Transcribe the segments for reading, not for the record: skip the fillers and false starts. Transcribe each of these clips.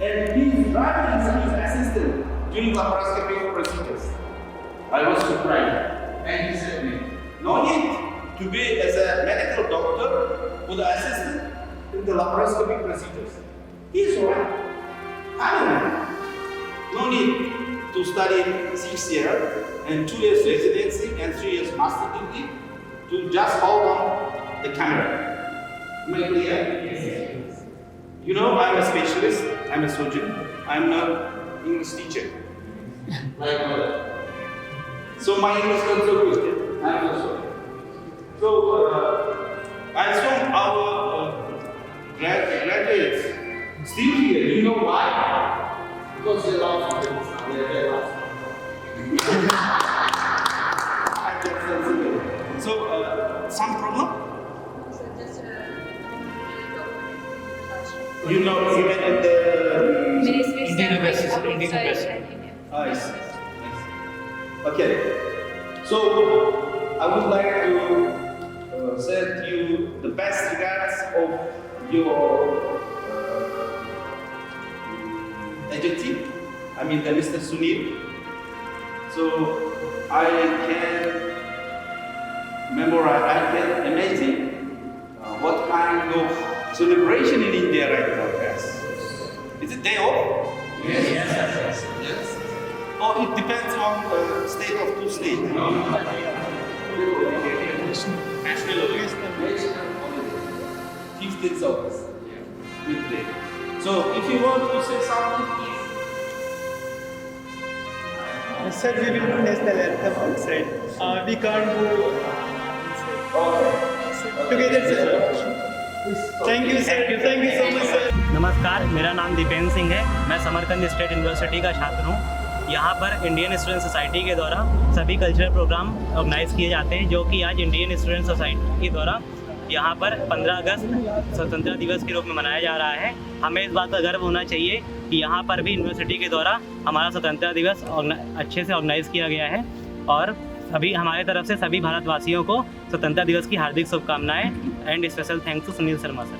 and he is driving his assistant during laparoscopic procedures. I was surprised, and he said to me, "No need to be as a medical doctor for the assistant in the laparoscopic procedures." He is right. I don't know. No need to study 6 years and 2 years residency and 3 years master degree to just hold on the camera. Am I clear? Yes. You know, I'm a specialist, I'm a surgeon, I'm an English teacher. Like so my English is so good. I'm also. So I saw our graduates still here. Do you know why? Because they love students. They love students. So some problem? So just You know, even in the Indian Uzbekistan. Yes. Okay. So I would like to send you the best regards of your adjective. I mean, the Mr. Sunil. So I can memorize. I can imagine what kind of celebration in India right now, guys. Is it day off? Yes. Oh, it depends on the state of two states. No. National holiday. 15th August. Good day. So, if you want to say something, please. Sir, we will do national anthem outside. We can't do together, sir. Thank you, sir. Thank you so much, sir. नमस्कार, मेरा नाम दीपेंद्र सिंह है। मैं Samarkand state university का छात्र हूँ। यहाँ पर इंडियन स्टूडेंट सोसाइटी के द्वारा सभी कल्चरल प्रोग्राम ऑर्गेनाइज किए जाते हैं, जो कि आज इंडियन स्टूडेंट सोसाइटी के द्वारा यहाँ पर 15 अगस्त स्वतंत्रता दिवस के रूप में मनाया जा रहा है। हमें इस बात का गर्व होना चाहिए कि यहाँ पर भी यूनिवर्सिटी के द्वारा हमारा स्वतंत्रता दिवस अच्छे से ऑर्गेनाइज किया गया है और सभी हमारे तरफ से सभी भारतवासियों को स्वतंत्रता दिवस की हार्दिक शुभकामनाएं and special thanks to Sunil Sharma sir.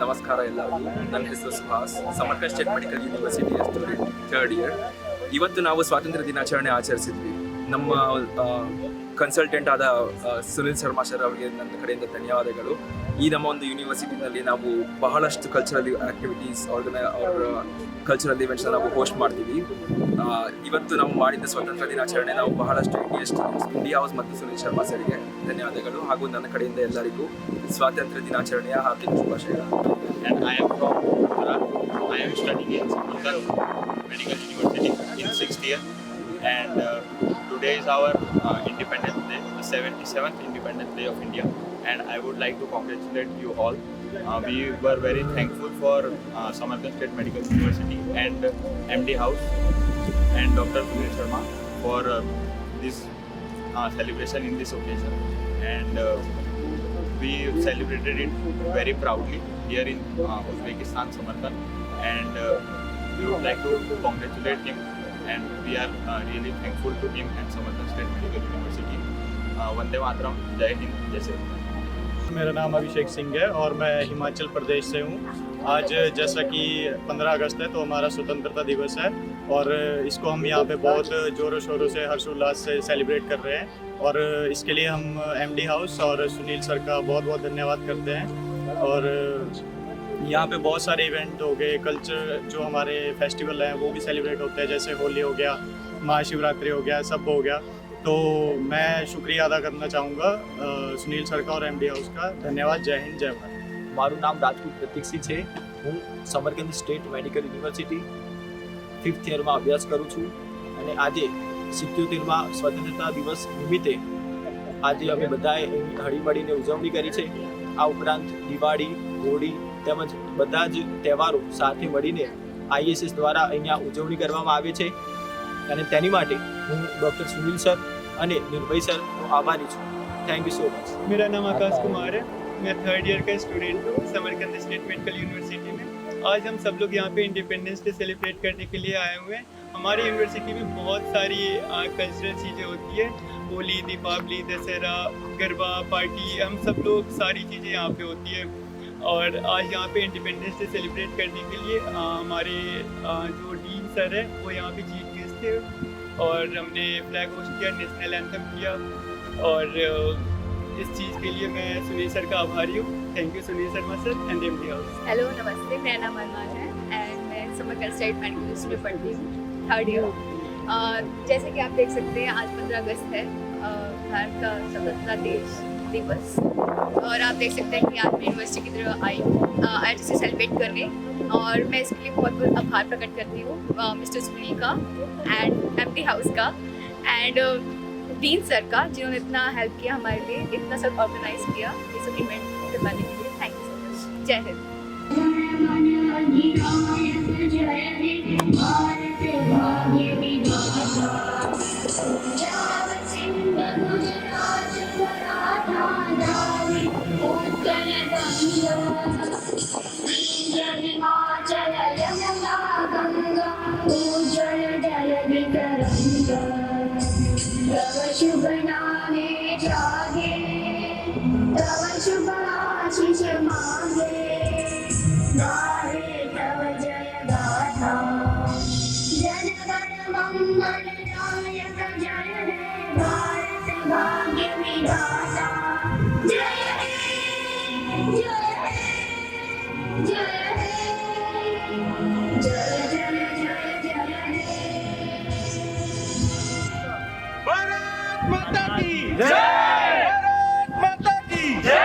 ನಮಸ್ಕಾರ ಎಲ್ಲರಿಗೂ. ನನ್ನ ಹೆಸರು ಸುಹಾಸ್, ಸಮರ್ಕಂಡ್ ಸ್ಟೇಟ್ ಮೆಡಿಕಲ್ ಯೂನಿವರ್ಸಿಟಿಯ ಸ್ಟೂಡೆಂಟ್, 3rd ಇಯರ್. ಇವತ್ತು ನಾವು ಸ್ವಾತಂತ್ರ್ಯ ದಿನಾಚರಣೆ ಆಚರಿಸಿದ್ವಿ. ನಮ್ಮ ಕನ್ಸಲ್ಟೆಂಟ್ ಆದ ಸುನಿಲ್ ಶರ್ಮಾ ಸರ್ ಅವರಿಗೆ ನನ್ನ ಕಡೆಯಿಂದ ಧನ್ಯವಾದಗಳು. ಈ ನಮ್ಮ ಒಂದು ಯೂನಿವರ್ಸಿಟಿನಲ್ಲಿ ನಾವು ಬಹಳಷ್ಟು ಕಲ್ಚರಲ್ ಆ್ಯಕ್ಟಿವಿಟೀಸ್ ಕಲ್ಚರಲ್ ಇವೆಂಟ್ಸ್ನ ನಾವು ಹೋಸ್ಟ್ ಮಾಡ್ತೀವಿ. ಇವತ್ತು ನಾವು ಮಾಡಿದ ಸ್ವಾತಂತ್ರ್ಯ ದಿನಾಚರಣೆ ನಾವು ಬಹಳಷ್ಟು ಇಂಡಿಯಾ ಹೌಸ್ ಮತ್ತು ಸುನಿಲ್ ಶರ್ಮಾ ಸರಿಗೆ ಧನ್ಯವಾದಗಳು ಹಾಗೂ ನನ್ನ ಕಡೆಯಿಂದ ಎಲ್ಲರಿಗೂ ಸ್ವಾತಂತ್ರ್ಯ ದಿನಾಚರಣೆಯ ಹಾರ್ದಿಕ ಶುಭಾಶಯಗಳು. And I am from Gujarat. I am studying in Samarkand Medical University in 6th year. And today is our Independence Day, the 77th Independence Day of India. And I would like to congratulate you all. We were very thankful for Samarkand State Medical University and MD House and Dr. Sunil Sharma for this celebration in this occasion. And we celebrated it very proudly here in Uzbekistan, Samarkand. And we would like to congratulate him. And we are really thankful to him and Samarkand State Medical University. Vande Mataram, जय हिंद, जय श्री। मेरा नाम अभिषेक सिंह है और मैं हिमाचल प्रदेश से हूँ। आज जैसा कि 15 अगस्त है तो हमारा स्वतंत्रता दिवस है और इसको हम यहाँ पे बहुत ज़ोरों शोरों से हर्षोल्लास से सेलिब्रेट कर रहे हैं और इसके लिए हम एमडी हाउस और सुनील सर का बहुत बहुत धन्यवाद करते हैं। और यहाँ पे बहुत सारे इवेंट हो गए, कल्चर जो हमारे फेस्टिवल हैं वो भी सेलिब्रेट होते हैं, जैसे होली हो गया, महाशिवरात्रि हो गया, सब हो गया। तो मैं शुक्रिया अदा करना चाहूँगा सुनील सर का और एमडी हाउस का। धन्यवाद। जय हिंद, जय भारत। મારું નામ રાજપૂત પ્રતીક્ષિત છે. હું Samarkand state medical university 5th યરમાં અભ્યાસ કરું છું અને આજે 77મા સ્વતંત્રતા દિવસ નિમિત્તે આજે અમે બધાએ હળીમળીને ઉજવણી કરી છે. આ ઉપરાંત દિવાળી, હોળી તેમજ બધા જ તહેવારો સાથે મળીને ISS દ્વારા અહીંયા ઉજવણી કરવામાં આવે છે અને તેની માટે હું ડૉક્ટર સુનિલ સર અને નિર્ભય સરનો આભારી છું. Thank you so much. मेरा नाम आकाश कुमार है। मैं 3rd ईयर का स्टूडेंट हूँ समरकंद स्टेट मेडिकल यूनिवर्सिटी में। आज हम सब लोग यहाँ पे इंडिपेंडेंस डे सेलिब्रेट करने के लिए आए हुए हैं। हमारी यूनिवर्सिटी में बहुत सारी कल्चरल चीज़ें होती है, होली, दीपावली, दशहरा, गरबा, पार्टी, हम सब लोग सारी चीज़ें यहाँ पे होती है। और आज यहाँ पे इंडिपेंडेंस डे सेलिब्रेट करने के लिए हमारे जो डीन सर है वो यहाँ पे चीफ गेस्ट थे और हमने फ्लैग होस्ट किया, नेशनल एंथम किया और इस चीज़ के लिए मैं सुनील सर का आभारी हूँ। Thank you Sunil Sharma sir and MD house. Hello नमस्ते, मेरा नाम अरमान है एंड मैं समरकंद स्टेट मेडिकल यूनिवर्सिटी में पढ़ती हूँ, 3rd ईयर। जैसे कि आप देख सकते हैं आज 15 अगस्त है, भारत का स्वतंत्रता दिवस और आप देख सकते हैं कि आज मैं यूनिवर्सिटी की तरफ आई हूँ इसे सेलिब्रेट करने और मैं इसके लिए बहुत बहुत आभार प्रकट करती हूँ मिस्टर सुनील का एंड एमडी हाउस का एंड डीन सर का, जिन्होंने इतना हेल्प किया हमारे लिए, इतना सब ऑर्गेनाइज किया ये सब इवेंट करवाने के लिए। Thank you so much. जय हिंद। शुभ नामे जागे तव शुभ आशीष मांगे गाहे तव जय गाथा जन गण मंगल नायक जय हे भारत भाग्य विधाता जय हे जय हे जय हे जय जय जय जय हे। भारत माता की जय! भारत माता की जय!